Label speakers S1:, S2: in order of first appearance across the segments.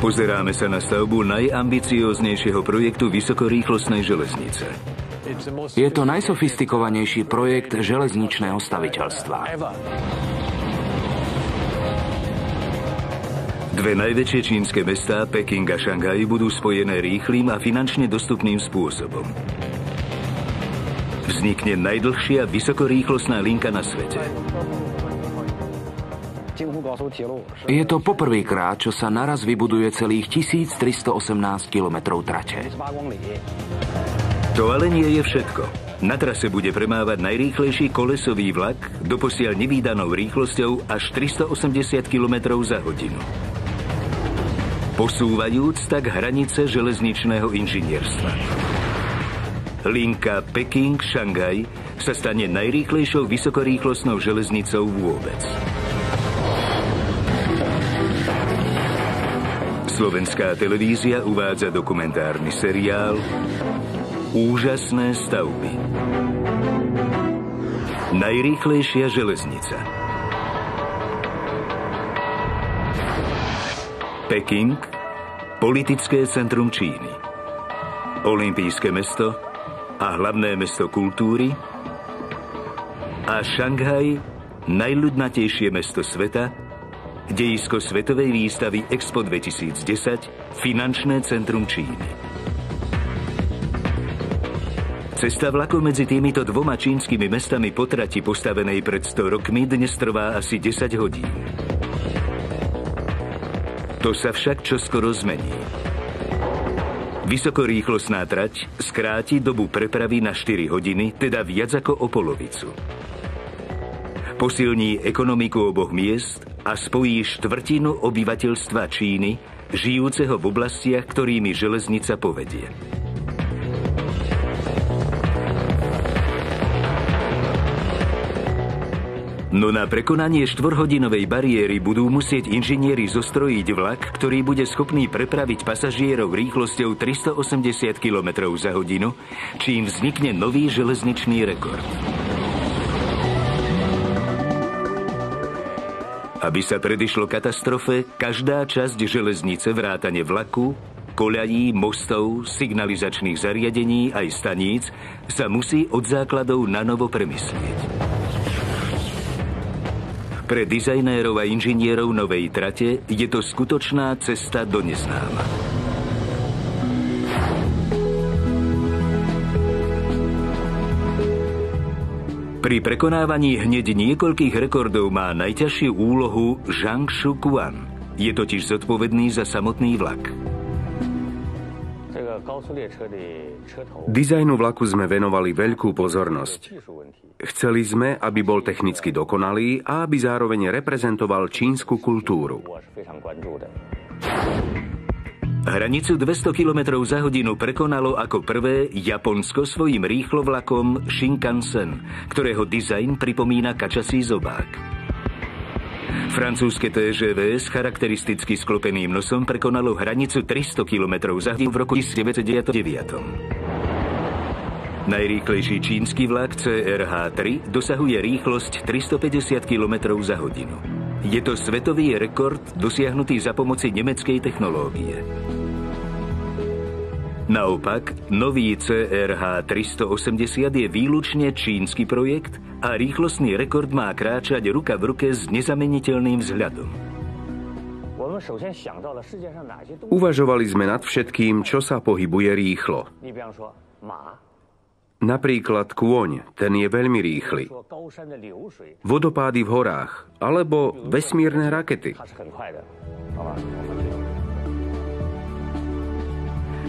S1: Pozeráme sa na stavbu najambicióznejšieho projektu vysokorýchlostnej železnice.
S2: Je to najsofistikovanejší projekt železničného staviteľstva.
S1: Dve najväčšie čínske mestá, Peking a Šanghaj, budú spojené rýchlym a finančne dostupným spôsobom. Vznikne najdlhšia vysokorýchlostná linka na svete.
S2: Je to poprvýkrát, čo sa naraz vybuduje celých 1318 kilometrov trate.
S1: To ale nie je všetko. Na trase bude premávať najrýchlejší kolesový vlak doposiaľ nevídanou rýchlosťou až 380 km za hodinu. Posúvajúc tak hranice železničného inžinierstva. Linka Peking-Šanghaj sa stane najrýchlejšou vysokorýchlostnou železnicou vôbec. Slovenská televízia uvádza dokumentárny seriál Úžasné stavby. Najrýchlejšia železnica. Peking, politické centrum Číny. Olympijské mesto a hlavné mesto kultúry. A Šanghaj, najľudnatejšie mesto sveta, dejisko svetovej výstavy Expo 2010, finančné centrum Číny. Cesta vlaku medzi týmito dvoma čínskymi mestami po trati postavenej pred 100 rokmi dnes trvá asi 10 hodín. To sa však čoskoro zmení. Vysokorýchlostná trať skráti dobu prepravy na 4 hodiny, teda viac ako o polovicu. Posilní ekonomiku oboch miest a spojí štvrtinu obyvateľstva Číny, žijúceho v oblastiach, ktorými železnica povedie. No na prekonanie 4-hodinovej bariéry budú musieť inžinieri zostrojiť vlak, ktorý bude schopný prepraviť pasažierov rýchlosťou 380 km za hodinu, čím vznikne nový železničný rekord. Aby sa predišlo katastrofe, každá časť železnice vrátane vlaku, koľají, mostov, signalizačných zariadení aj staníc sa musí od základov nanovo premyslieť. Pre dizajnérov a inžinierov novej trate je to skutočná cesta do neznáma. Pri prekonávaní hneď niekoľkých rekordov má najťažšiu úlohu Zhang Shuquan. Je totiž zodpovedný za samotný vlak.
S3: Dizajnu vlaku sme venovali veľkú pozornosť. Chceli sme, aby bol technicky dokonalý a aby zároveň reprezentoval čínsku kultúru.
S1: Hranicu 200 km za hodinu prekonalo ako prvé Japonsko svojím rýchlovlakom Shinkansen, ktorého dizajn pripomína kačasí zobák. Francúzske TGV s charakteristicky sklopeným nosom prekonalo hranicu 300 km za hodinu v roku 1909. Najrýchlejší čínsky vlak CRH-3 dosahuje rýchlosť 350 km za hodinu. Je to svetový rekord dosiahnutý za pomoci nemeckej technológie. Naopak, nový CRH 380 je výlučne čínsky projekt a rýchlostný rekord má kráčať ruka v ruke s nezameniteľným vzhľadom.
S3: Uvažovali sme nad všetkým, čo sa pohybuje rýchlo. Napríklad kôň, ten je veľmi rýchly. Vodopády v horách, alebo vesmírne rakety.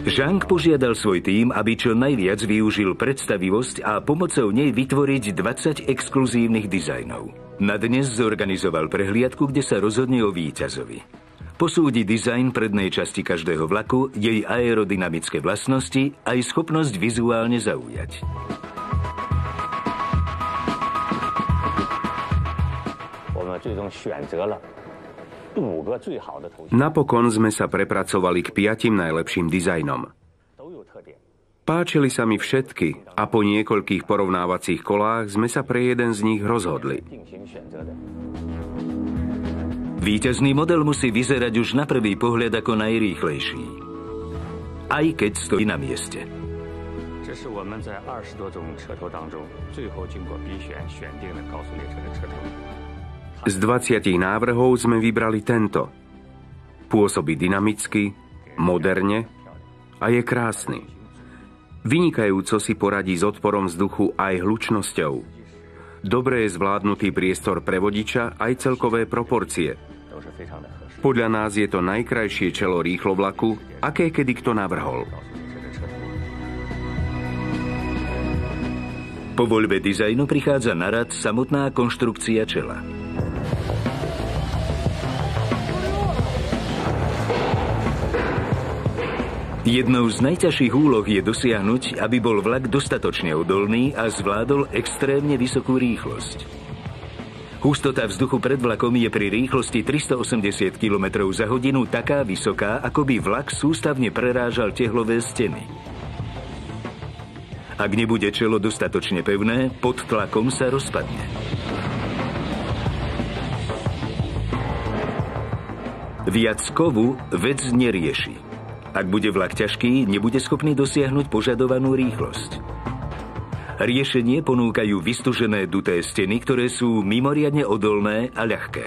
S1: Zhang požiadal svoj tím, aby čo najviac využil predstavivosť a pomocou nej vytvoriť 20 exkluzívnych dizajnov. Na dnes zorganizoval prehliadku, kde sa rozhodne o víťazovi. Posúdi dizajn prednej časti každého vlaku, jej aerodynamické vlastnosti aj schopnosť vizuálne zaujať.
S3: Napokon sme sa prepracovali k 5 najlepším dizajnom. Páčili sa mi všetky a po niekoľkých porovnávacích kolách sme sa pre jeden z nich rozhodli.
S1: Víťazný model musí vyzerať už na prvý pohľad ako najrýchlejší, aj keď stojí na mieste.
S3: Z 20 návrhov sme vybrali tento. Pôsobí dynamicky, moderne a je krásny. Vynikajúco si poradí s odporom vzduchu aj hlučnosťou. Dobre je zvládnutý priestor pre vodiča aj celkové proporcie. Podľa nás je to najkrajšie čelo rýchlovlaku, aké kedy kto navrhol.
S1: Po voľbe dizajnu prichádza na rad samotná konštrukcia čela. Jednou z najťažších úloh je dosiahnuť, aby bol vlak dostatočne odolný a zvládol extrémne vysokú rýchlosť. Hustota vzduchu pred vlakom je pri rýchlosti 380 km za hodinu taká vysoká, ako by vlak sústavne prerážal tehlové steny. Ak nebude čelo dostatočne pevné, pod tlakom sa rozpadne. Viac kovu vec nerieši. Ak bude vlak ťažký, nebude schopný dosiahnuť požadovanú rýchlosť. Riešenie ponúkajú vystužené duté steny, ktoré sú mimoriadne odolné a ľahké.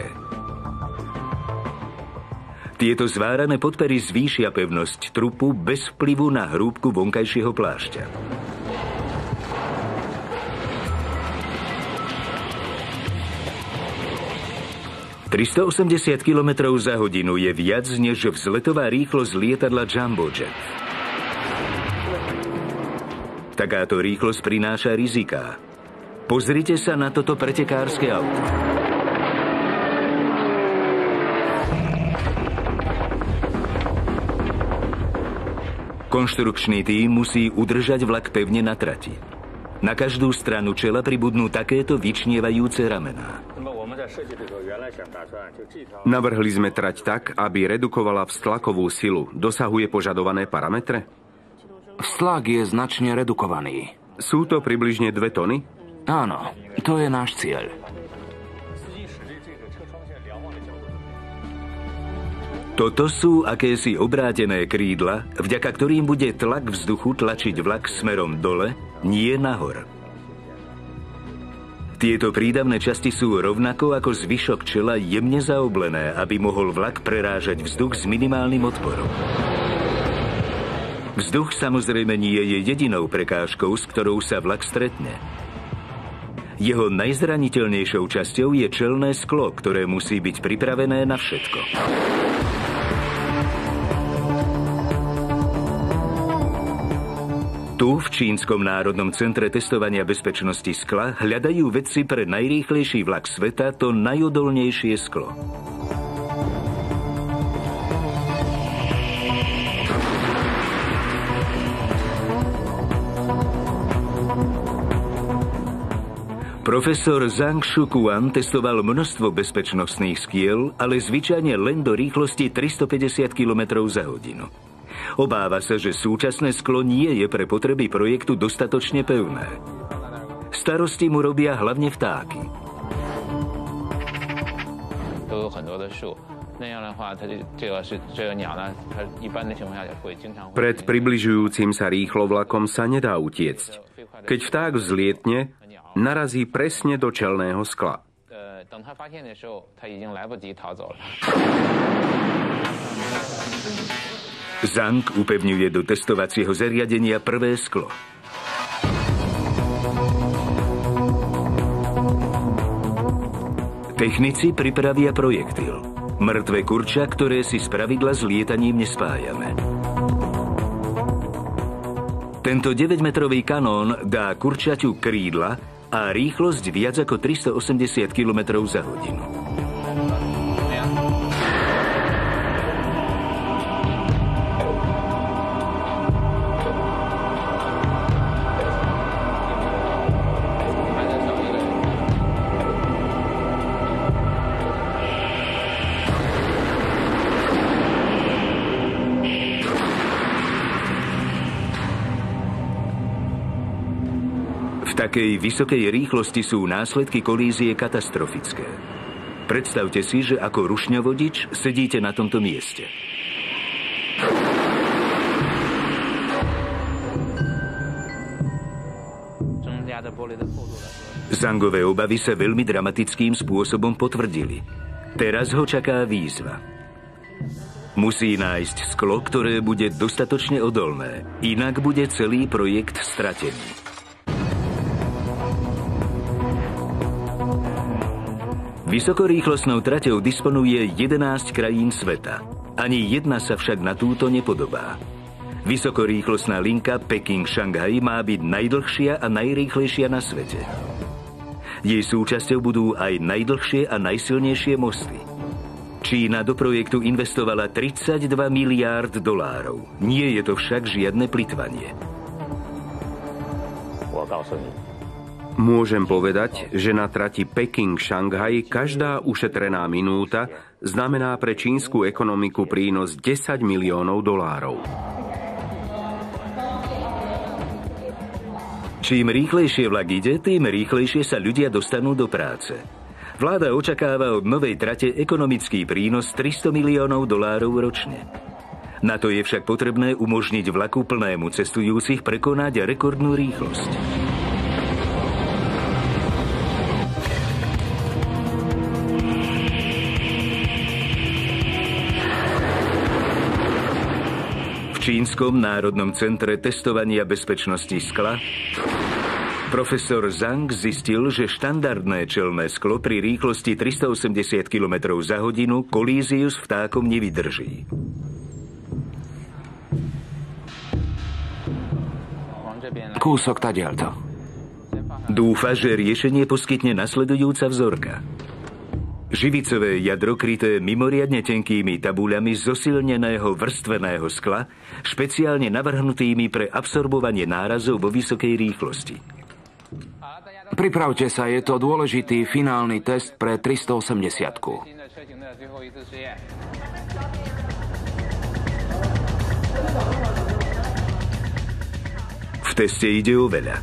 S1: Tieto zvárané podpery zvýšia pevnosť trupu bez vplyvu na hrúbku vonkajšieho plášťa. ...380 km za hodinu je viac než vzletová rýchlosť lietadla Jumbo Jet. Takáto rýchlosť prináša riziká. Pozrite sa na toto pretekárske auto. Konštrukčný tím musí udržať vlak pevne na trati. Na každú stranu čela pribudnú takéto vyčnievajúce ramená.
S3: Navrhli sme trať tak, aby redukovala vztlakovú silu. Dosahuje požadované parametre?
S2: Vztlak je značne redukovaný.
S3: Sú to približne 2 tony?
S2: Áno, to je náš cieľ.
S1: Toto sú akési obrátené krídla, vďaka ktorým bude tlak vzduchu tlačiť vlak smerom dole, nie nahor. Tieto prídavné časti sú rovnako ako zvyšok čela jemne zaoblené, aby mohol vlak prerážať vzduch s minimálnym odporom. Vzduch samozrejme nie je jedinou prekážkou, s ktorou sa vlak stretne. Jeho najzraniteľnejšou časťou je čelné sklo, ktoré musí byť pripravené na všetko. Tu, v Čínskom národnom centre testovania bezpečnosti skla, hľadajú vedci pre najrýchlejší vlak sveta to najodolnejšie sklo. Profesor Zhang Shukuan testoval množstvo bezpečnostných skiel, ale zvyčajne len do rýchlosti 350 km za hodinu. Obáva sa, že súčasné sklo nie je pre potreby projektu dostatočne pevné. Starosti mu robia hlavne vtáky.
S3: Pred približujúcim sa rýchlovlakom sa nedá utiecť. Keď vták vzlietne, narazí presne do čelného skla.
S1: Zhang upevňuje do testovacieho zariadenia prvé sklo. Technici pripravia projektil. Mŕtve kurča, ktoré si spravidla s lietaním nespájame. Tento 9-metrový kanón dá kurčaťu krídla a rýchlosť viac ako 380 km za hodinu. V takej vysokej rýchlosti sú následky kolízie katastrofické. Predstavte si, že ako rušňovodič sedíte na tomto mieste. Zhangové obavy sa veľmi dramatickým spôsobom potvrdili. Teraz ho čaká výzva. Musí nájsť sklo, ktoré bude dostatočne odolné, inak bude celý projekt stratený. Vysokorýchlostnou traťou disponuje 11 krajín sveta. Ani jedna sa však na túto nepodobá. Vysokorýchlostná linka Peking-Šanghaj má byť najdlhšia a najrýchlejšia na svete. Jej súčasťou budú aj najdlhšie a najsilnejšie mosty. Čína do projektu investovala 32 miliárd dolárov. Nie je to však žiadne plytvanie.
S3: Môžem povedať, že na trati Peking-Šanghaj každá ušetrená minúta znamená pre čínsku ekonomiku prínos 10 miliónov dolárov.
S1: Čím rýchlejšie vlak ide, tým rýchlejšie sa ľudia dostanú do práce. Vláda očakáva od novej trate ekonomický prínos 300 miliónov dolárov ročne. Na to je však potrebné umožniť vlaku plnému cestujúcich prekonať rekordnú rýchlosť. V Čínskom národnom centre testovania bezpečnosti skla profesor Zhang zistil, že štandardné čelné sklo pri rýchlosti 380 km za hodinu kolíziu s vtákom nevydrží.
S2: Kúsok tadiaľto.
S1: Dúfa, že riešenie poskytne nasledujúca vzorka. Živicové jadro kryté mimoriadne tenkými tabuľami zosilneného vrstveného skla, špeciálne navrhnutými pre absorbovanie nárazov vo vysokej rýchlosti.
S2: Pripravte sa, je to dôležitý finálny test pre 380-ku.
S1: V teste ide o veľa.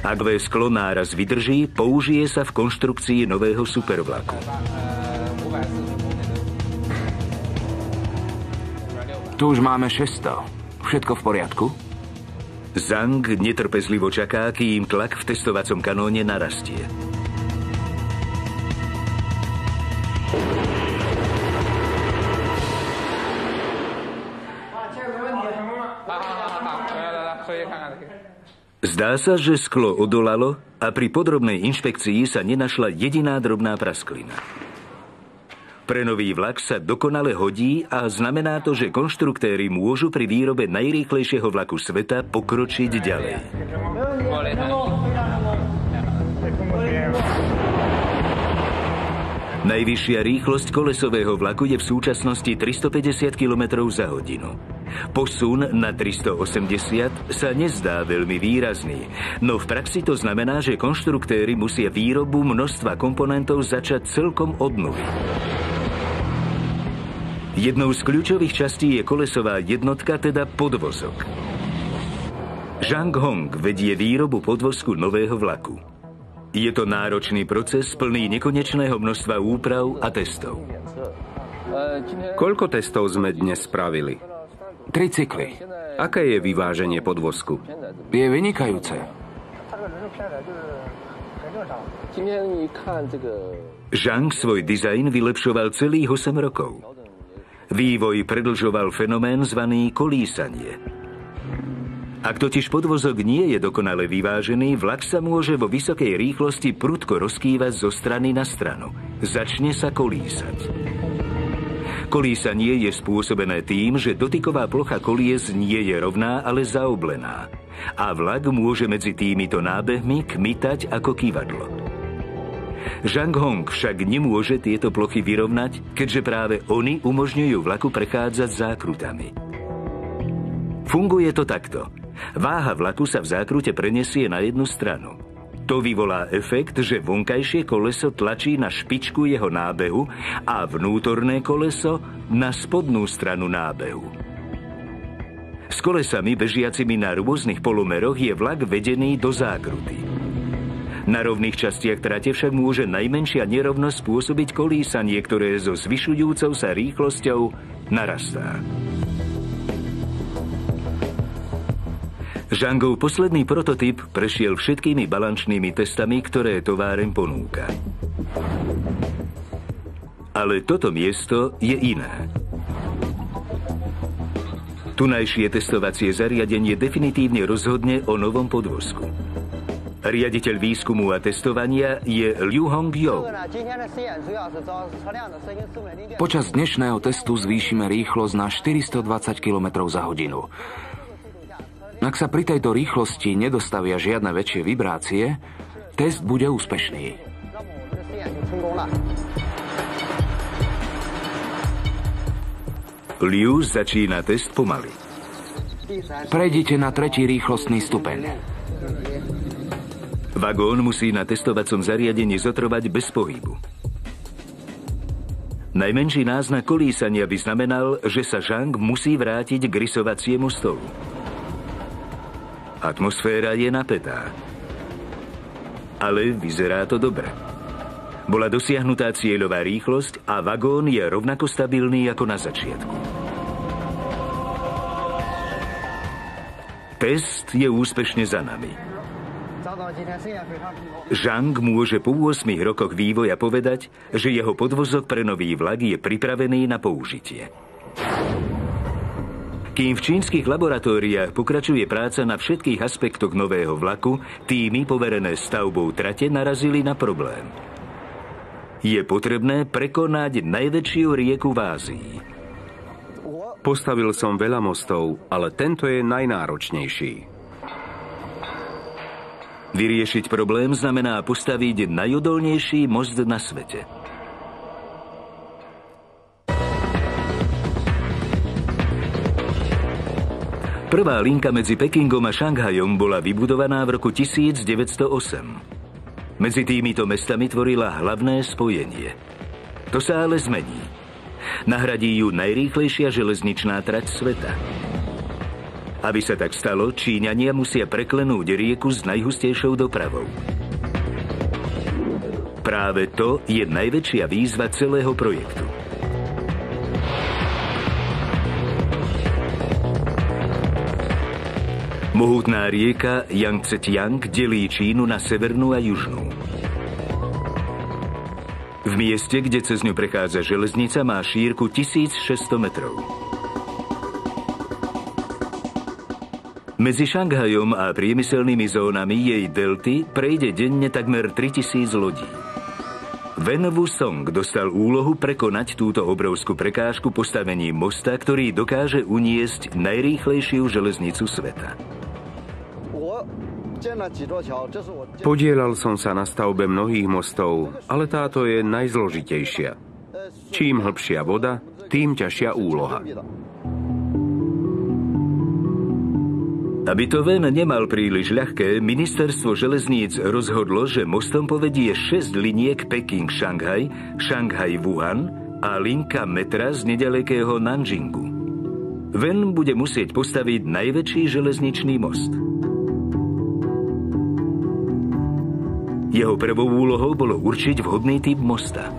S1: Ak sklo náraz vydrží, použije sa v konštrukcii nového supervlaku.
S2: Tu už máme 600. Všetko v poriadku?
S1: Zhang netrpezlivo čaká, kým tlak v testovacom kanóne narastie. Zdá sa, že sklo odolalo a pri podrobnej inšpekcii sa nenašla jediná drobná prasklina. Pre nový vlak sa dokonale hodí a znamená to, že konštruktéri môžu pri výrobe najrýchlejšieho vlaku sveta pokročiť ďalej. Najvyššia rýchlosť kolesového vlaku je v súčasnosti 350 km za hodinu. Posun na 380 sa nezdá veľmi výrazný, no v praxi to znamená, že konštruktéri musia výrobu množstva komponentov začať celkom od nuly. Jednou z kľúčových častí je kolesová jednotka, teda podvozok. Zhang Hong vedie výrobu podvozku nového vlaku. Je to náročný proces plný nekonečného množstva úprav a testov.
S3: Koľko testov sme dnes spravili?
S2: 3 cykly.
S3: Aké je vyváženie podvozku?
S2: Je vynikajúce.
S1: Zhang svoj dizajn vylepšoval celých 8 rokov. Vývoj predlžoval fenomén zvaný kolísanie. Ak totiž podvozok nie je dokonale vyvážený, vlak sa môže vo vysokej rýchlosti prudko rozkývať zo strany na stranu. Začne sa kolísať. Kolísanie je spôsobené tým, že dotyková plocha kolies nie je rovná, ale zaoblená. A vlak môže medzi týmito nábehmi kmitať ako kývadlo. Zhang Hong však nemôže tieto plochy vyrovnať, keďže práve oni umožňujú vlaku prechádzať zákrutami. Funguje to takto. Váha vlaku sa v zákrute prenesie na jednu stranu. To vyvolá efekt, že vonkajšie koleso tlačí na špičku jeho nábehu a vnútorné koleso na spodnú stranu nábehu. S kolesami bežiacimi na rôznych polomeroch je vlak vedený do zákruty. Na rovných častiach trate však môže najmenšia nerovnosť spôsobiť kolísanie, ktoré so zvyšujúcou sa rýchlosťou narastá. Zhangov posledný prototyp prešiel všetkými balančnými testami, ktoré továreň ponúka. Ale toto miesto je iné. Tunajšie testovacie zariadenie definitívne rozhodne o novom podvozku. Riaditeľ výskumu a testovania je Liu Hongyo.
S2: Počas dnešného testu zvýšime rýchlosť na 420 km za hodinu. Ak sa pri tejto rýchlosti nedostavia žiadne väčšie vibrácie, test bude úspešný.
S1: Liu začína test pomaly.
S2: Prejdite na 3. rýchlostný stupeň.
S1: Vagón musí na testovacom zariadení zotrvať bez pohybu. Najmenší náznak kolísania by znamenal, že sa Zhang musí vrátiť k rysovaciemu stolu. Atmosféra je napätá. Ale vyzerá to dobre. Bola dosiahnutá cieľová rýchlosť a vagón je rovnako stabilný ako na začiatku. Test je úspešne za nami. Zhang môže po 8 rokoch vývoja povedať, že jeho podvozok pre nový vlak je pripravený na použitie. Kým v čínskych laboratóriách pokračuje práca na všetkých aspektoch nového vlaku, týmy poverené stavbou trate narazili na problém. Je potrebné prekonať najväčšiu rieku v Ázii.
S3: Postavil som veľa mostov, ale tento je najnáročnejší.
S1: Vyriešiť problém znamená postaviť najodolnejší most na svete. Prvá linka medzi Pekingom a Šanghajom bola vybudovaná v roku 1908. Medzi týmito mestami tvorila hlavné spojenie. To sa ale zmení. Nahradí ju najrýchlejšia železničná trať sveta. Aby sa tak stalo, Číňania musia preklenúť rieku s najhustejšou dopravou. Práve to je najväčšia výzva celého projektu. Mohutná rieka Yangtze-Kiang delí Čínu na severnú a južnú. V mieste, kde cez ňu prechádza železnica, má šírku 1600 metrov. Medzi Šanghajom a priemyselnými zónami jej delty prejde denne takmer 3000 lodí. Wen Wusong dostal úlohu prekonať túto obrovskú prekážku postavením mosta, ktorý dokáže uniesť najrýchlejšiu železnicu sveta.
S3: Podielal som sa na stavbe mnohých mostov, ale táto je najzložitejšia. Čím hlbšia voda, tým ťažšia úloha.
S1: Aby to Wen nemal príliš ľahké, ministerstvo železníc rozhodlo, že mostom povedie 6 liniek Peking-Šanghaj, Šanghaj-Wuhan a linka metra z nedalekého Nanjingu. Wen bude musieť postaviť najväčší železničný most. Jeho prvou úlohou bolo určiť vhodný typ mosta.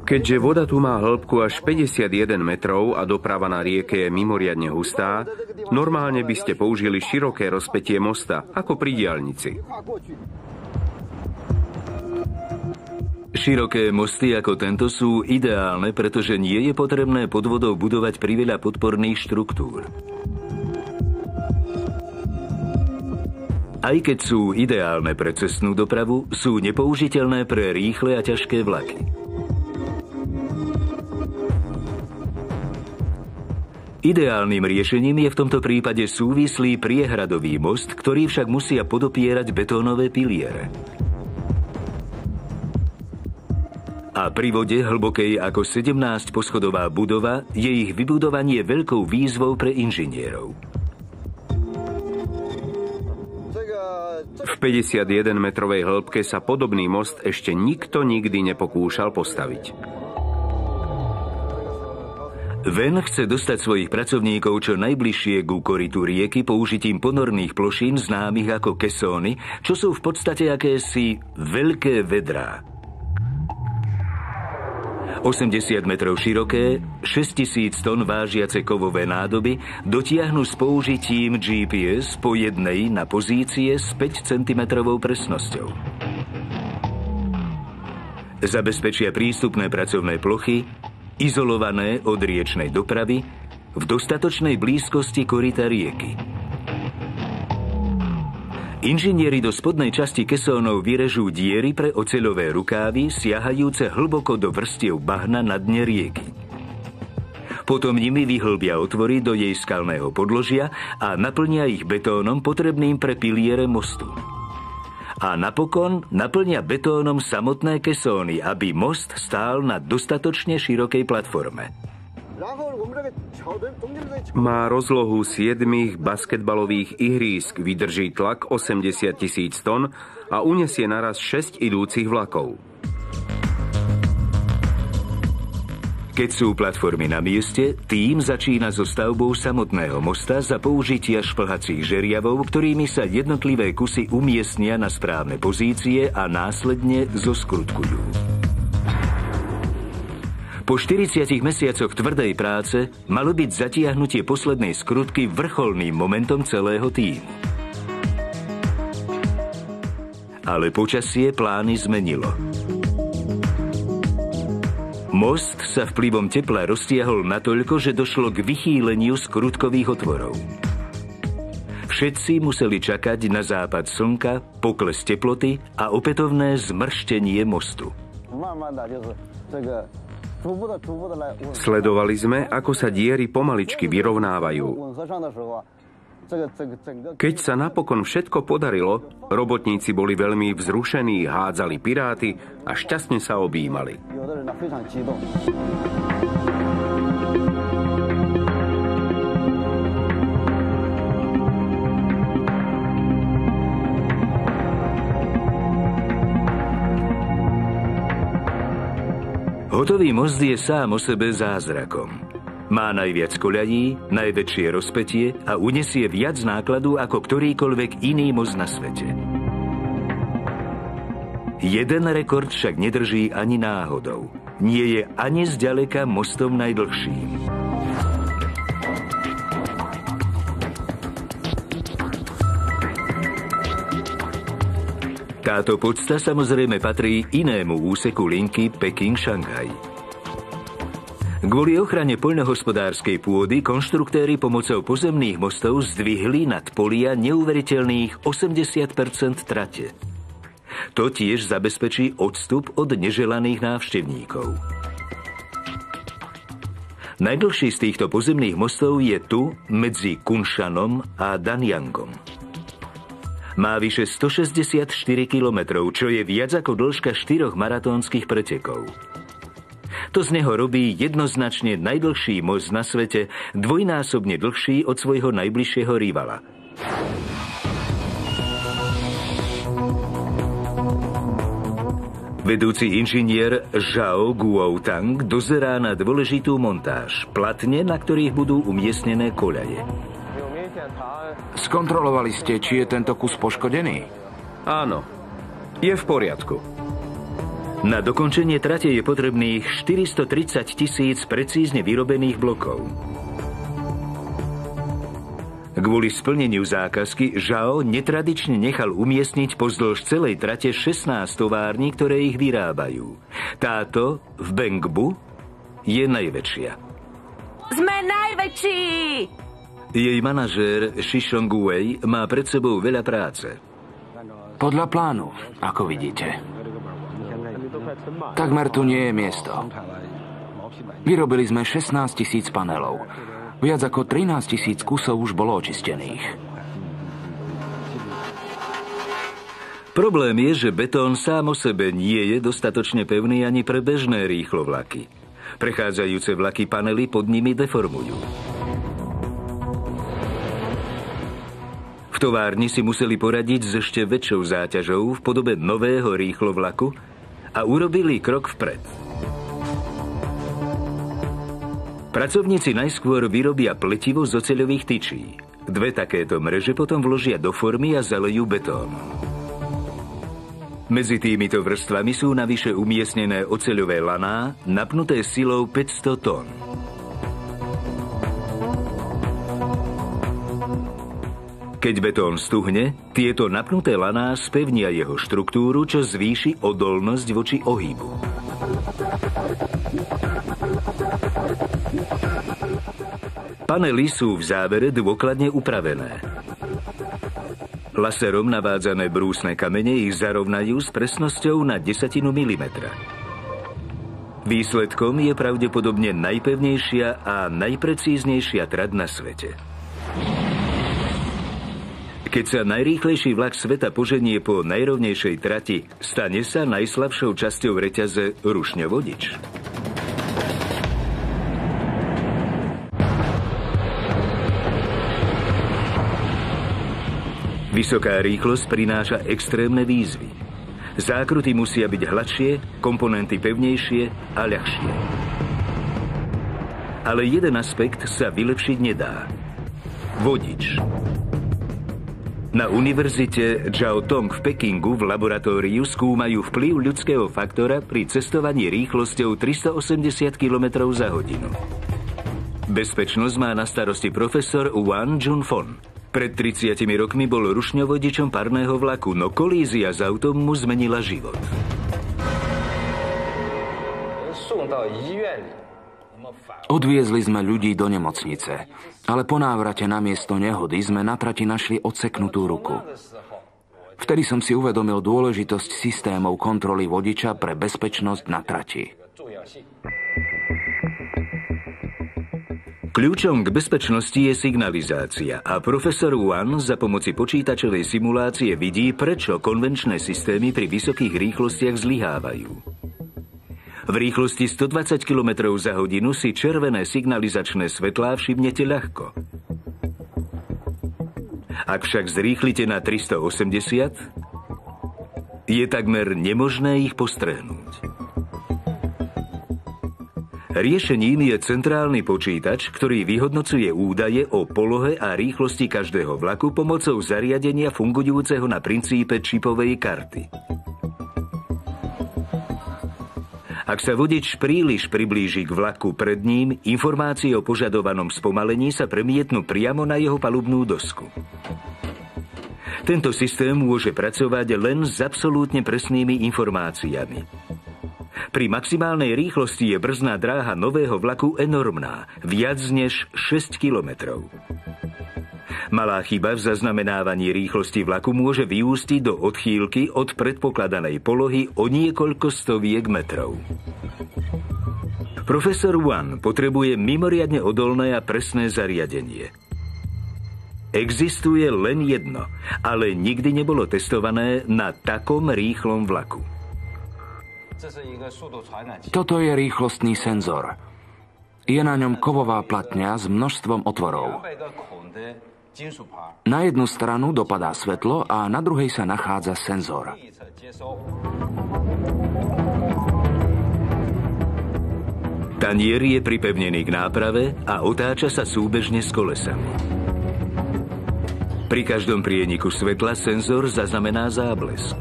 S3: Keďže voda tu má hĺbku až 51 metrov a doprava na rieke je mimoriadne hustá, normálne by ste použili široké rozpätie mosta, ako pri diaľnici.
S1: Široké mosty ako tento sú ideálne, pretože nie je potrebné pod vodou budovať priveľa podporných štruktúr. Aj keď sú ideálne pre cestnú dopravu, sú nepoužiteľné pre rýchle a ťažké vlaky. Ideálnym riešením je v tomto prípade súvislý priehradový most, ktorý však musia podopierať betónové piliere. A pri vode hlbokej ako 17-poschodová budova je ich vybudovanie veľkou výzvou pre inžinierov.
S3: V 51-metrovej hĺbke sa podobný most ešte nikto nikdy nepokúšal postaviť.
S1: Ven chce dostať svojich pracovníkov čo najbližšie ku korytu rieky použitím ponorných plošín známych ako kesóny, čo sú v podstate akési veľké vedrá. 80 metrov široké, 6000 tón vážiace kovové nádoby dotiahnu s použitím GPS po jednej na pozície s 5 cm presnosťou. Zabezpečia prístupné pracovné plochy, izolované od riečnej dopravy, v dostatočnej blízkosti koryta rieky. Inžinieri do spodnej časti kesónov vyrežú diery pre oceľové rukávy siahajúce hlboko do vrstiev bahna na dne rieky. Potom nimi vyhlbia otvory do jej skalného podložia a naplnia ich betónom potrebným pre piliere mostu. A napokon naplnia betónom samotné kesóny, aby most stál na dostatočne širokej platforme.
S3: Má rozlohu 7 basketbalových ihrísk, vydrží tlak 80 000 tón a unesie naraz 6 idúcich vlakov.
S1: Keď sú platformy na mieste, tím začína so stavbou samotného mosta za použitia šplhacích žeriavov, ktorými sa jednotlivé kusy umiestnia na správne pozície a následne zoskrutkujú. Po 40 mesiacoch tvrdej práce malo byť zatiahnutie poslednej skrutky vrcholným momentom celého tímu. Ale počasie plány zmenilo. Most sa vplyvom tepla roztiahol natoľko, že došlo k vychýleniu skrutkových otvorov. Všetci museli čakať na západ slnka, pokles teploty a opätovné zmrštenie mostu.
S3: Sledovali sme, ako sa diery pomaličky vyrovnávajú. Keď sa napokon všetko podarilo, robotníci boli veľmi vzrušení, hádzali piráty a šťastne sa objímali.
S1: Hotový most je sám o sebe zázrakom. Má najviac koľají, najväčšie rozpätie a unesie viac nákladu ako ktorýkoľvek iný most na svete. Jeden rekord však nedrží ani náhodou. Nie je ani zďaleka mostom najdlhším. Táto podsta samozrejme patrí inému úseku linky Peking-Šanghaj. Kvôli ochrane poľnohospodárskej pôdy konštruktéri pomocou pozemných mostov zdvihli nad polia neuveriteľných 80% trate. To tiež zabezpečí odstup od neželaných návštevníkov. Najdlhší z týchto pozemných mostov je tu medzi Kunshanom a Danyangom. Má vyše 164 km, čo je viac ako dĺžka 4 maratónskych pretekov. To z neho robí jednoznačne najdlhší most na svete, dvojnásobne dlhší od svojho najbližšieho rivala. Vedúci inžinier Zhao Guotang dozerá na dôležitú montáž, platne, na ktorých budú umiestnené koľaje.
S2: Skontrolovali ste, či je tento kus poškodený?
S3: Áno, je v poriadku.
S1: Na dokončenie trate je potrebných 430 000 precízne vyrobených blokov. Kvôli splneniu zákazky Zhao netradične nechal umiestniť pozdĺž celej trate 16 tovární, ktoré ich vyrábajú. Táto v Bengbu je najväčšia.
S4: Sme najväčší!
S1: Jej manažér Shishong Wei má pred sebou veľa práce.
S2: Podľa plánu, ako vidíte. Takmer tu nie je miesto. Vyrobili sme 16 000 panelov. Viac ako 13 000 kusov už bolo očistených.
S1: Problém je, že betón sám o sebe nie je dostatočne pevný ani pre bežné rýchlovlaky. Prechádzajúce vlaky panely pod nimi deformujú. V továrni si museli poradiť s ešte väčšou záťažou v podobe nového rýchlovlaku a urobili krok vpred. Pracovníci najskôr vyrobia pletivo z oceľových tyčí. 2 takéto mreže potom vložia do formy a zalejú betón. Medzi týmito vrstvami sú navyše umiestnené oceľové laná, napnuté silou 500 tón. Keď betón stuhne, tieto napnuté laná spevnia jeho štruktúru, čo zvýši odolnosť voči ohybu. Panely sú v závere dôkladne upravené. Laserom navádzané brúsne kamene ich zarovnajú s presnosťou na 10 milimetra. Výsledkom je pravdepodobne najpevnejšia a najprecíznejšia trať na svete. Keď sa najrýchlejší vlak sveta poženie po najrovnejšej trati, stane sa najslabšou časťou reťaze rušňovodič. Vysoká rýchlosť prináša extrémne výzvy. Zákruty musia byť hladšie, komponenty pevnejšie a ľahšie. Ale jeden aspekt sa vylepšiť nedá. Vodič. Na univerzite Jiao Tong v Pekingu v laboratóriu skúmajú vplyv ľudského faktora pri cestovaní rýchlosťou 380 km za hodinu. Bezpečnosť má na starosti profesor Wang Junfon. Pred 30 rokmi bol rušňovodičom parného vlaku, no kolízia s autom mu zmenila život.
S2: Odviezli sme ľudí do nemocnice, ale po návrate na miesto nehody sme na trati našli odseknutú ruku. Vtedy som si uvedomil dôležitosť systémov kontroly vodiča pre bezpečnosť na trati.
S1: Kľúčom k bezpečnosti je signalizácia a profesor Wan za pomoci počítačovej simulácie vidí, prečo konvenčné systémy pri vysokých rýchlostiach zlyhávajú. V rýchlosti 120 km za hodinu si červené signalizačné svetlá všimnete ľahko. Ak však zrýchlite na 380, je takmer nemožné ich postrehnúť. Riešením je centrálny počítač, ktorý vyhodnocuje údaje o polohe a rýchlosti každého vlaku pomocou zariadenia fungujúceho na princípe čipovej karty. Ak sa vodič príliš priblíži k vlaku pred ním, informácie o požadovanom spomalení sa premietnú priamo na jeho palubnú dosku. Tento systém môže pracovať len s absolútne presnými informáciami. Pri maximálnej rýchlosti je brzdná dráha nového vlaku enormná, viac než 6 kilometrov. Malá chyba v zaznamenávaní rýchlosti vlaku môže vyústiť do odchýlky od predpokladanej polohy o niekoľko stoviek metrov. Profesor Wan potrebuje mimoriadne odolné a presné zariadenie. Existuje len jedno, ale nikdy nebolo testované na takom rýchlom vlaku.
S2: Toto je rýchlostný senzor. Je na ňom kovová platňa s množstvom otvorov. Na jednu stranu dopadá svetlo a na druhej sa nachádza senzor.
S1: Tanier je pripevnený k náprave a otáča sa súbežne s kolesami. Pri každom prieniku svetla senzor zaznamená záblesk.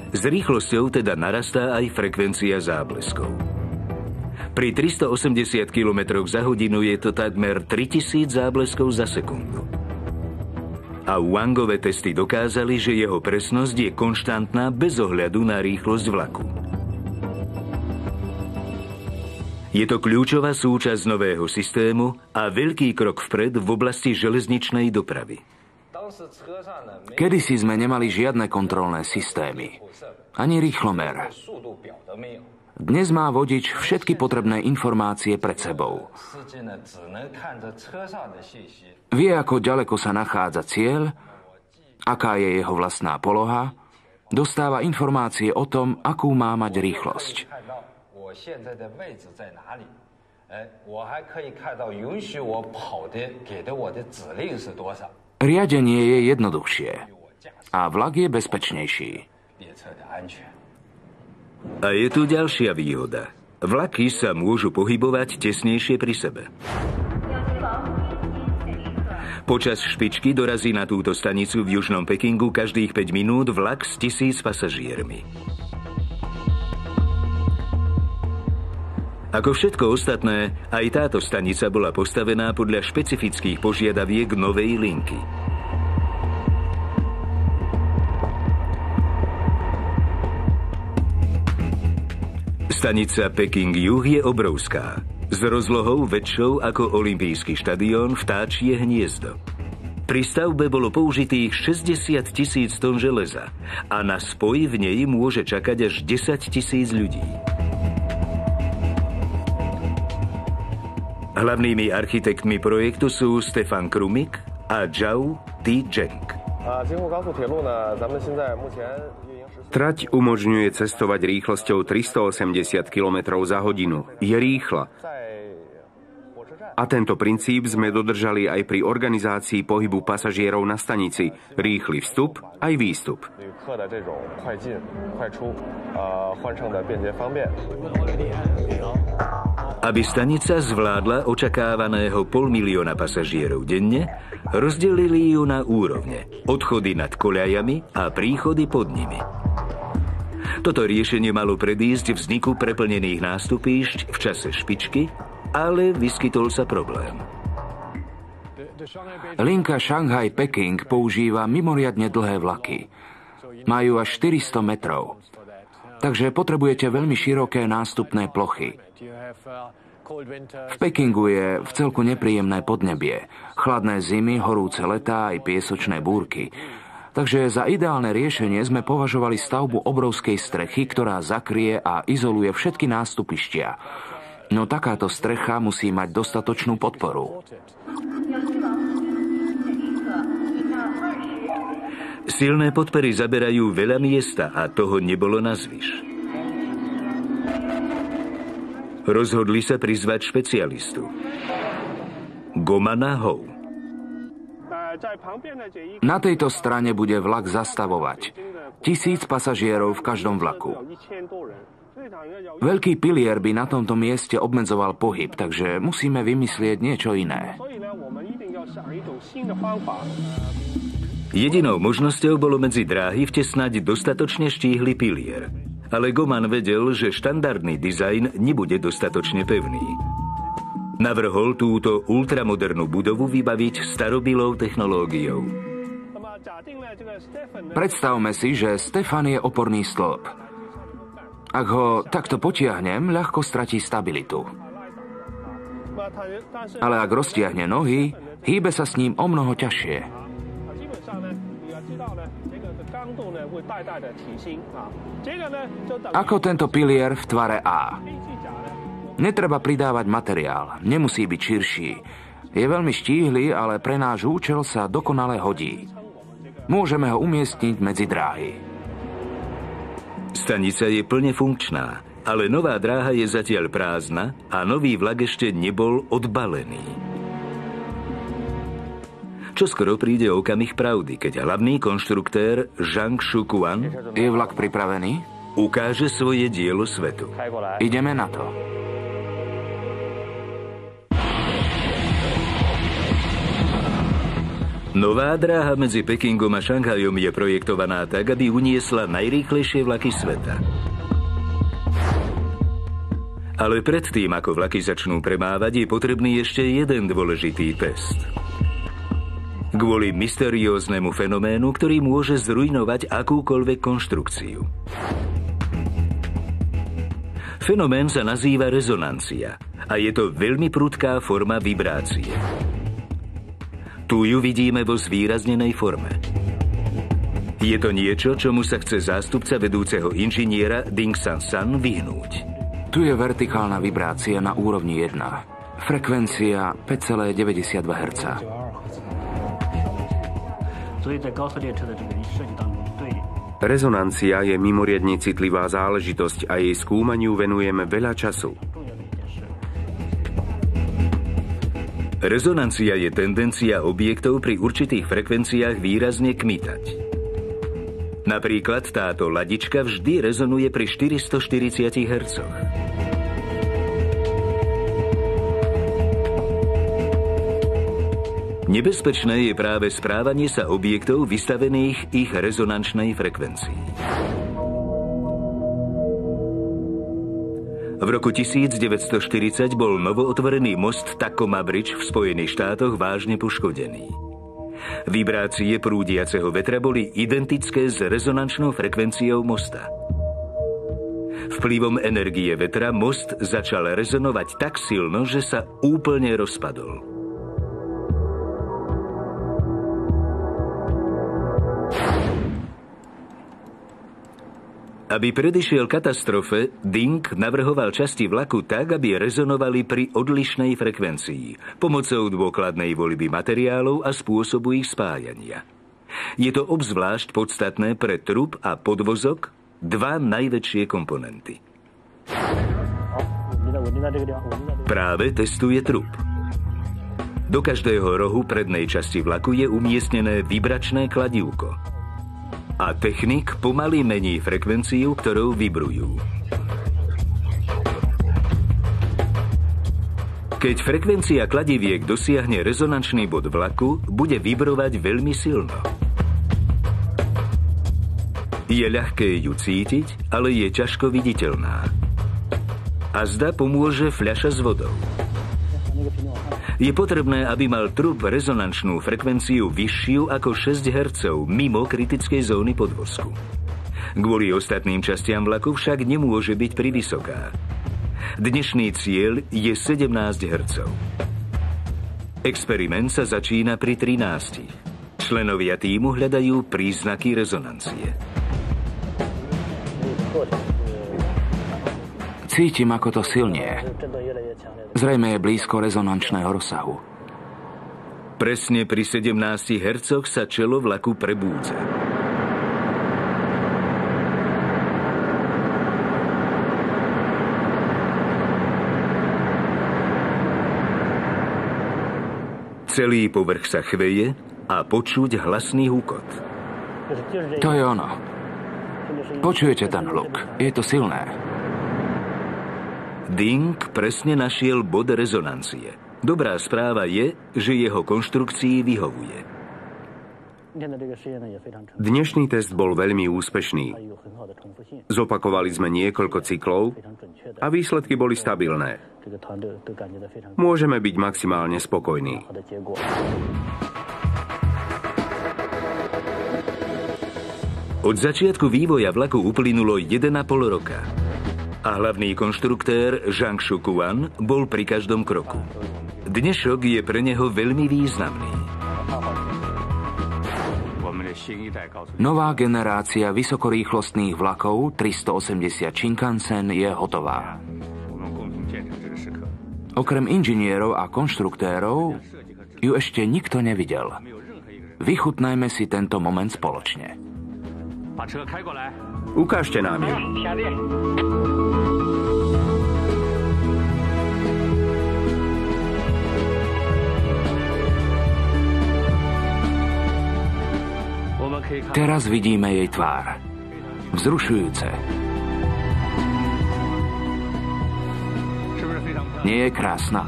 S1: S rýchlosťou teda narastá aj frekvencia zábleskov. Pri 380 km za hodinu je to takmer 3000 zábleskov za sekundu. A Wangové testy dokázali, že jeho presnosť je konštantná bez ohľadu na rýchlosť vlaku. Je to kľúčová súčasť nového systému a veľký krok vpred v oblasti železničnej dopravy.
S2: Kedysi sme nemali žiadne kontrolné systémy, ani rýchlomer. Dnes má vodič všetky potrebné informácie pred sebou. Vie, ako ďaleko sa nachádza cieľ, aká je jeho vlastná poloha, dostáva informácie o tom, akú má mať rýchlosť. Riadenie je jednoduchšie a vlak je bezpečnejší.
S1: A je tu ďalšia výhoda. Vlaky sa môžu pohybovať tesnejšie pri sebe. Počas špičky dorazí na túto stanicu v južnom Pekingu každých 5 minút vlak s 1000 pasažiermi. Ako všetko ostatné, aj táto stanica bola postavená podľa špecifických požiadaviek novej linky. Stanica Peking-Juh je obrovská, s rozlohou väčšou ako olympijský štadión Vtáčie hniezdo. Pri stavbe bolo použitých 60 000 tón železa a na spoj v nej môže čakať až 10 000 ľudí. Hlavnými architektmi projektu sú Stefan Krumik a Zhao Tizheng.
S3: Trať umožňuje cestovať rýchlosťou 380 km za hodinu. Je rýchla. A tento princíp sme dodržali aj pri organizácii pohybu pasažierov na stanici. Rýchly vstup aj výstup.
S1: Aby stanica zvládla očakávaného 500 000 pasažierov denne, rozdelili ju na úrovne, odchody nad koľajami a príchody pod nimi. Toto riešenie malo predísť vzniku preplnených nástupíšť v čase špičky, ale vyskytol sa problém.
S2: Linka Šanghaj-Peking používa mimoriadne dlhé vlaky. Majú až 400 metrov. Takže potrebujete veľmi široké nástupné plochy. V Pekingu je vcelku nepríjemné podnebie. Chladné zimy, horúce letá aj piesočné búrky. Takže za ideálne riešenie sme považovali stavbu obrovskej strechy, ktorá zakrie a izoluje všetky nástupištia. No takáto strecha musí mať dostatočnú podporu.
S1: Silné podpory zaberajú veľa miesta a toho nebolo nazvyš. Rozhodli sa prizvať špecialistu. Gomana Hou.
S2: Na tejto strane bude vlak zastavovať. 1000 pasažierov v každom vlaku. Veľký pilier by na tomto mieste obmedzoval pohyb, takže musíme vymyslieť niečo iné.
S1: Jedinou možnosťou bolo medzi dráhy vtesnať dostatočne štíhly pilier. Ale Goman vedel, že štandardný dizajn nebude dostatočne pevný. Navrhol túto ultramodernú budovu vybaviť starobylou technológiou.
S2: Predstavme si, že Stefan je oporný stĺp. Ak ho takto potiahnem, ľahko stratí stabilitu. Ale ak roztiahne nohy, hýbe sa s ním omnoho ťažšie. Ako tento pilier v tvare A. Netreba pridávať materiál, nemusí byť širší. Je veľmi štíhly, ale pre náš účel sa dokonale hodí. Môžeme ho umiestniť medzi dráhy.
S1: Stanica je plne funkčná, ale nová dráha je zatiaľ prázdna a nový vlak ešte nebol odbalený. Čoskoro príde okamih pravdy, keď hlavný konštruktér Zhang Shukuan
S2: Je vlak pripravený?
S1: ukáže svoje dielo svetu.
S2: Ideme na to.
S1: Nová dráha medzi Pekingom a Šanghajom je projektovaná tak, aby uniesla najrýchlejšie vlaky sveta. Ale predtým, ako vlaky začnú premávať, je potrebný ešte jeden dôležitý test. Kvôli mysterióznemu fenoménu, ktorý môže zrujnovať akúkoľvek konštrukciu. Fenomén sa nazýva rezonancia a je to veľmi prudká forma vibrácie. Tu ju vidíme vo zvýraznenej forme. Je to niečo, čomu sa chce zástupca vedúceho inžiniera Ding San vyhnúť.
S2: Tu je vertikálna vibrácia na úrovni 1. Frekvencia 5,92 Hz.
S3: Rezonancia je mimoriadne citlivá záležitosť a jej skúmaniu venujeme veľa času.
S1: Rezonancia je tendencia objektov pri určitých frekvenciách výrazne kmitať. Napríklad táto ladička vždy rezonuje pri 440 Hz. Nebezpečné je práve správanie sa objektov vystavených ich rezonančnej frekvencii. V roku 1940 bol novootvorený most Tacoma Bridge v Spojených štátoch vážne poškodený. Vibrácie prúdiaceho vetra boli identické s rezonančnou frekvenciou mosta. Vplyvom energie vetra most začal rezonovať tak silno, že sa úplne rozpadol. Aby predišiel katastrofe, Ding navrhoval časti vlaku tak, aby rezonovali pri odlišnej frekvencii, pomocou dôkladnej voľby materiálov a spôsobu ich spájania. Je to obzvlášť podstatné pre trup a podvozok, dva najväčšie komponenty. Práve testuje trup. Do každého rohu prednej časti vlaku je umiestnené vibračné kladívko. A technik pomaly mení frekvenciu, ktorou vibrujú. Keď frekvencia kladiviek dosiahne rezonančný bod vlaku, bude vibrovať veľmi silno. Je ľahké ju cítiť, ale je ťažko viditeľná. A zda pomôže fľaša s vodou. Je potrebné, aby mal trup rezonančnú frekvenciu vyššiu ako 6 Hz mimo kritickej zóny podvozku. Kvôli ostatným častiam vlaku však nemôže byť privysoká. Dnešný cieľ je 17 Hz. Experiment sa začína pri 13. Členovia tímu hľadajú príznaky rezonancie.
S2: Cítim, ako to silnie. Zrejme je blízko rezonančného rozsahu.
S1: Presne pri 17 Hz sa čelo vlaku prebúdza. Celý povrch sa chveje a počuť hlasný húkot.
S2: To je ono. Počujete ten hluk? Je to silné.
S1: Ding presne našiel bod rezonancie. Dobrá správa je, že jeho konštrukcii vyhovuje.
S3: Dnešný test bol veľmi úspešný. Zopakovali sme niekoľko cyklov a výsledky boli stabilné. Môžeme byť maximálne spokojní.
S1: Od začiatku vývoja vlaku uplynulo 1,5 roka. A hlavný konštruktér Zhang Shukuan bol pri každom kroku. Dnešok je pre neho veľmi významný.
S2: Nová generácia vysokorýchlostných vlakov 380 Shinkansen je hotová. Okrem inžinierov a konštruktérov ju ešte nikto nevidel. Vychutnajme si tento moment spoločne.
S3: Ukážte nám ju.
S2: Teraz vidíme jej tvár. Vzrušujúce. Nie je krásna?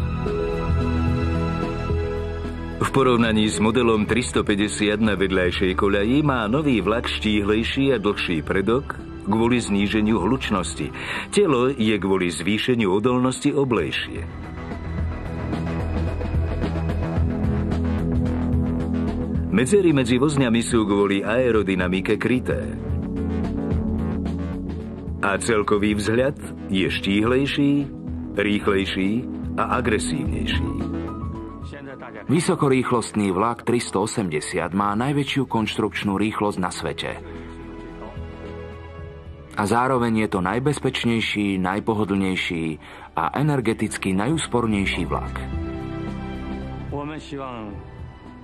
S1: V porovnaní s modelom 350 na vedľajšej koľaji má nový vlak štíhlejší a dlhší predok kvôli zníženiu hlučnosti. Telo je kvôli zvýšeniu odolnosti oblejšie. Medzery medzi vozňami sú kvôli aerodynamike kryté. A celkový vzhľad je štíhlejší, rýchlejší a agresívnejší.
S2: Vysokorýchlostný vlak 380 má najväčšiu konštrukčnú rýchlosť na svete. A zároveň je to najbezpečnejší, najpohodlnejší a energeticky najúspornejší vlak.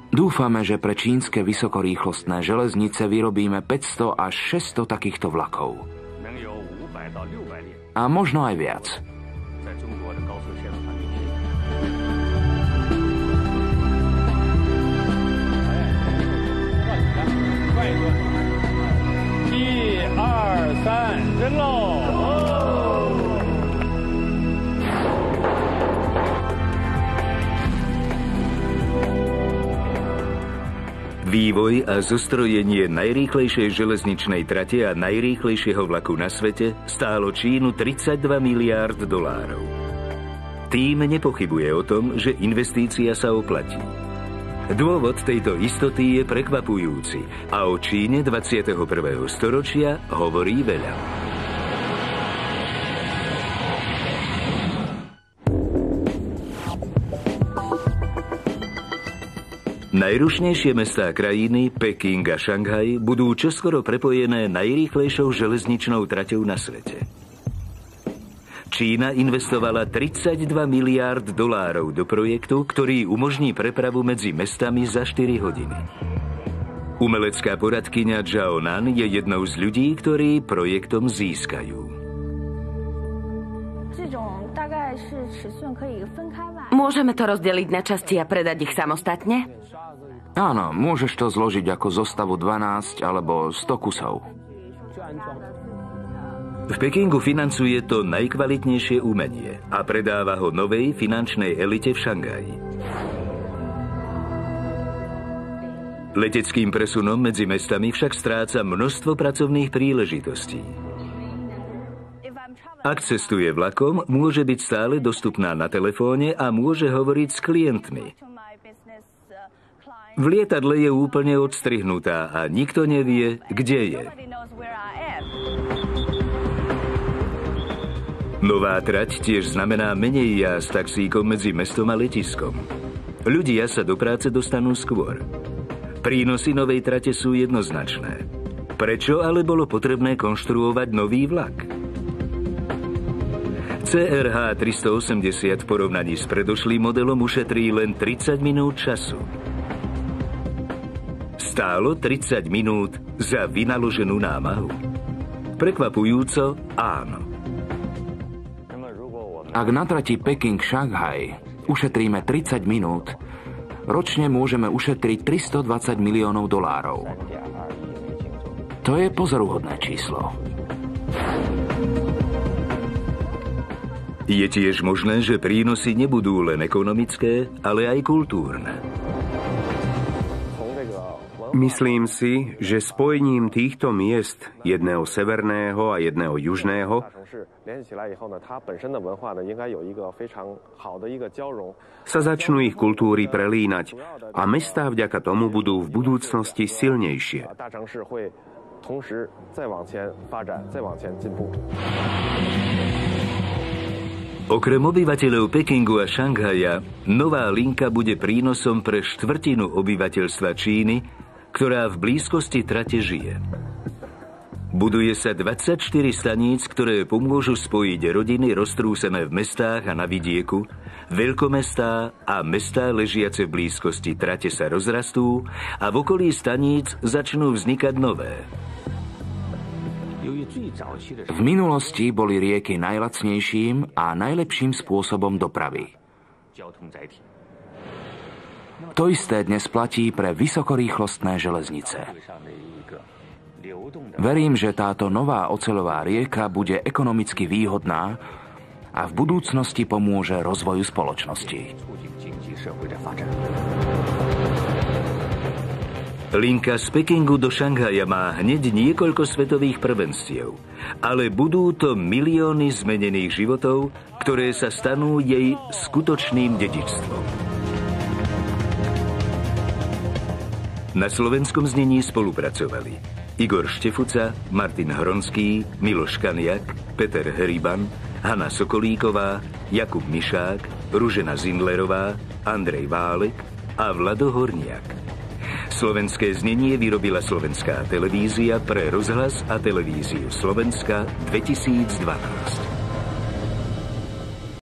S2: Dúfame, že pre čínske vysokorýchlostné železnice vyrobíme 500 až 600 takýchto vlakov. A možno aj viac.
S1: Vývoj a zostrojenie najrýchlejšej železničnej trate a najrýchlejšieho vlaku na svete stálo Čínu $32 miliárd. Tým nepochybuje o tom, že investícia sa oplatí. Dôvod tejto istoty je prekvapujúci a o Číne 21. storočia hovorí veľa. Najrušnejšie mestá krajiny, Peking a Šanghaj, budú čoskoro prepojené najrýchlejšou železničnou traťou na svete. Čína investovala $32 miliárd do projektu, ktorý umožní prepravu medzi mestami za 4 hodiny. Umelecká poradkyňa Zhao Nan je jednou z ľudí, ktorí projektom získajú.
S4: Môžeme to rozdeliť na časti a predať ich samostatne?
S2: Áno, môžeš to zložiť ako zostavu 12 alebo 100 kusov.
S1: V Pekingu financuje to najkvalitnejšie umenie a predáva ho novej finančnej elite v Šanghaji. Leteckým presunom medzi mestami však stráca množstvo pracovných príležitostí. Ak cestuje vlakom, môže byť stále dostupná na telefóne a môže hovoriť s klientmi. V lietadle je úplne odstrihnutá a nikto nevie, kde je. Nová trať tiež znamená menej jazd taxíkom medzi mestom a letiskom. Ľudia sa do práce dostanú skôr. Prínosy novej trate sú jednoznačné. Prečo ale bolo potrebné konštruovať nový vlak? CRH 380 v porovnaní s predošlým modelom ušetrí len 30 minút času. Stálo 30 minút za vynaloženú námahu? Prekvapujúco áno.
S2: Ak na trati Peking-Šanghaj ušetríme 30 minút, ročne môžeme ušetriť $320 miliónov. To je pozoruhodné číslo.
S1: Je tiež možné, že prínosy nebudú len ekonomické, ale aj kultúrne.
S3: Myslím si, že spojením týchto miest, jedného severného a jedného južného, sa začnú ich kultúry prelínať a mestá vďaka tomu budú v budúcnosti silnejšie.
S1: Okrem obyvateľov Pekingu a Šanghaja, nová linka bude prínosom pre štvrtinu obyvateľstva Číny, ktorá v blízkosti trate žije. Buduje sa 24 staníc, ktoré pomôžu spojiť rodiny roztrúsené v mestách a na vidieku, veľkomestá a mestá ležiace v blízkosti trate sa rozrastú a v okolí staníc začnú vznikať nové.
S2: V minulosti boli rieky najlacnejším a najlepším spôsobom dopravy. To isté dnes platí pre vysokorýchlostné železnice. Verím, že táto nová oceľová rieka bude ekonomicky výhodná a v budúcnosti pomôže rozvoju spoločnosti.
S1: Linka z Pekingu do Šanghaja má hneď niekoľko svetových prvenstiev, ale budú to milióny zmenených životov, ktoré sa stanú jej skutočným dedičstvom. Na slovenskom znení spolupracovali Igor Štefuca, Martin Hronský, Miloš Kaniak, Peter Heriban, Hana Sokolíková, Jakub Mišák, Ružena Zindlerová, Andrej Válek a Vlado Horniak. Slovenské znenie vyrobila Slovenská televízia pre rozhlas a televíziu Slovenska 2012.